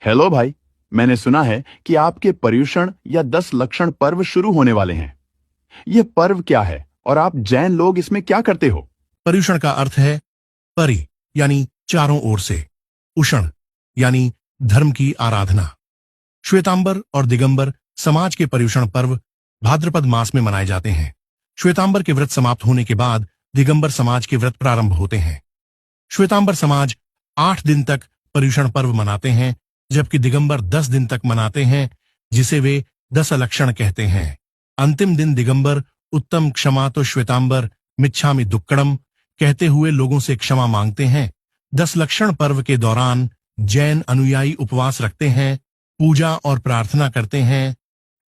Hello भाई। मैंने सुना है कि आपके पर्युषण या 10 लक्षण पर्व शुरू होने वाले हैं। यह पर्व क्या है और आप जैन लोग इसमें क्या करते हो? पर्युषण का अर्थ है परि यानी चारों ओर से, उषण यानी धर्म की आराधना। श्वेतांबर और दिगंबर समाज के पर्युषण पर्व भाद्रपद मास में मनाए जाते हैं। श्वेतांबर के व्रत समाप्त होने के बाद दिगंबर समाज के व्रत प्रारंभ होते हैं। श्वेतांबर समाज 8 दिन तक पर्युषण पर्व मनाते हैं, जबकि दिगंबर 10 दिन तक मनाते हैं, जिसे वे 10 लक्षण कहते हैं। अंतिम दिन दिगंबर उत्तम क्षमा तो श्वेतांबर मिच्छामि दुक्कड़म कहते हुए लोगों से क्षमा मांगते हैं। 10 लक्षण पर्व के दौरान जैन अनुयायी उपवास रखते हैं, पूजा और प्रार्थना करते हैं,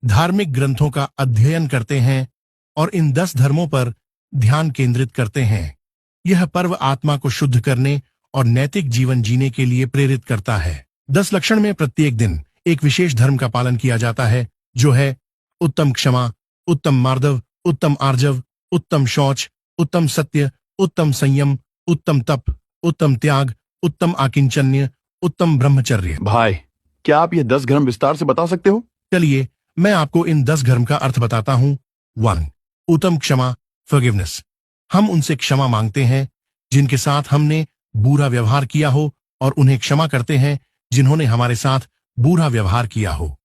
धार्मिक ग्रंथों का अध्ययन करते हैं और इन 10 धर्मों पर ध्यान केंद्रित करते हैं। यह पर्व आत्मा को शुद्ध करने और नैतिक जीवन जीने के लिए प्रेरित करता है। 10 लक्षण में प्रत्येक दिन एक विशेष धर्म का पालन किया जाता है, जो है उत्तम क्षमा, उत्तम मार्दव, उत्तम आर्जव, उत्तम शौच, उत्तम सत्य, उत्तम संयम, उत्तम तप, उत्तम त्याग, उत्तम आकिंचन्य, उत्तम ब्रह्मचर्य। भाई, क्या आप यह 10 धर्म विस्तार से बता सकते हो? चलिए मैं आपको इन 10 धर्म का अर्थ बताता हूं। 1. उत्तम क्षमा, फॉरगिवनेस। हम उनसे क्षमा मांगते हैं जिनके साथ हमने बुरा व्यवहार किया हो और उन्हें क्षमा करते हैं जिन्होंने हमारे साथ बुरा व्यवहार किया हो।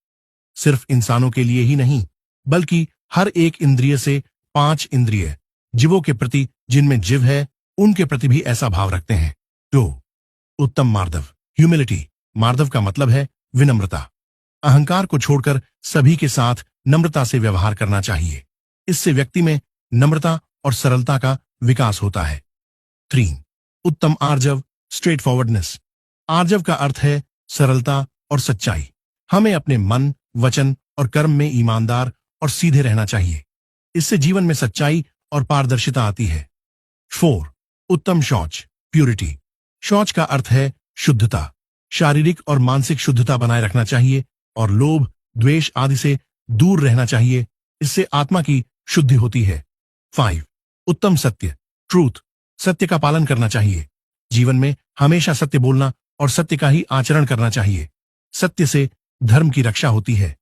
सिर्फ इंसानों के लिए ही नहीं, बल्कि हर एक इंद्रिय से 5 इंद्रिय, जीवों के प्रति जिनमें जीव है, उनके प्रति भी ऐसा भाव रखते हैं। 2. उत्तम मार्दव, ह्यूमिलिटी। मार्दव का मतलब है विनम्रता। अहंकार को छोड़कर सभी के साथ नम्रता से व्यवहार करना चाहिए। इससे व्यक्ति में नम्रता और सरलता का विकास होता है। 3. उत्तम आर्जव, स्ट्रेट फॉरवर्डनेस। आर्जव का अर्थ है सरलता और सच्चाई। हमें अपने मन, वचन और कर्म में ईमानदार और सीधे रहना चाहिए। इससे जीवन में सच्चाई और पारदर्शिता आती है। 4. उत्तम शौच, प्यूरिटी। शौच का अर्थ है शुद्धता। शारीरिक और मानसिक शुद्धता बनाए रखना चाहिए और लोभ, द्वेष आदि से दूर रहना चाहिए। इससे आत्मा की शुद्धि होती है। 5. उत्तम सत्य, ट्रूथ। सत्य का पालन करना चाहिए। जीवन में हमेशा सत्य बोलना और सत्य का ही आचरण करना चाहिए। सत्य से धर्म की रक्षा होती है।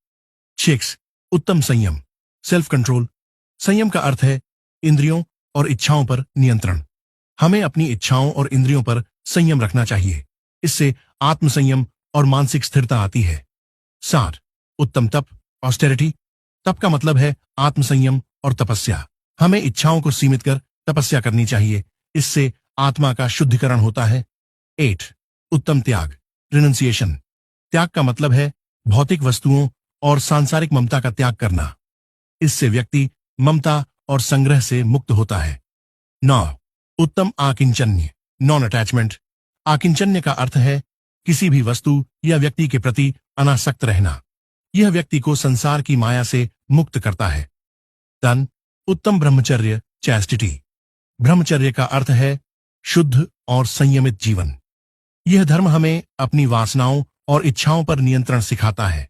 6. उत्तम संयम, सेल्फ कंट्रोल। संयम का अर्थ है इंद्रियों और इच्छाओं पर नियंत्रण। हमें अपनी इच्छाओं और इंद्रियों पर संयम रखना चाहिए। इससे आत्मसंयम और मानसिक स्थिरता आती है। 7. उत्तम तप, ऑस्टेरिटी। तप का मतलब है आत्मसंयम और तपस्या। हमें इच्छाओं को सीमित कर तपस्या करनी चाहिए। इससे आत्मा का शुद्धिकरण होता है। 8. उत्तम त्याग, रिनंसिएशन। त्याग का मतलब है भौतिक वस्तुओं और सांसारिक ममता का त्याग करना। इससे व्यक्ति ममता और संग्रह से मुक्त होता है। 9. उत्तम आकिंचन्य, नॉन अटैचमेंट। आकिंचन्य का अर्थ है किसी भी वस्तु या व्यक्ति के प्रति अनासक्त रहना। यह व्यक्ति को संसार की माया से मुक्त करता है। 10. उत्तम ब्रह्मचर्य, चैस्टिटी। ब्रह्मचर्य का अर्थ है शुद्ध और संयमित जीवन। यह धर्म हमें अपनी वासनाओं और इच्छाओं पर नियंत्रण सिखाता है।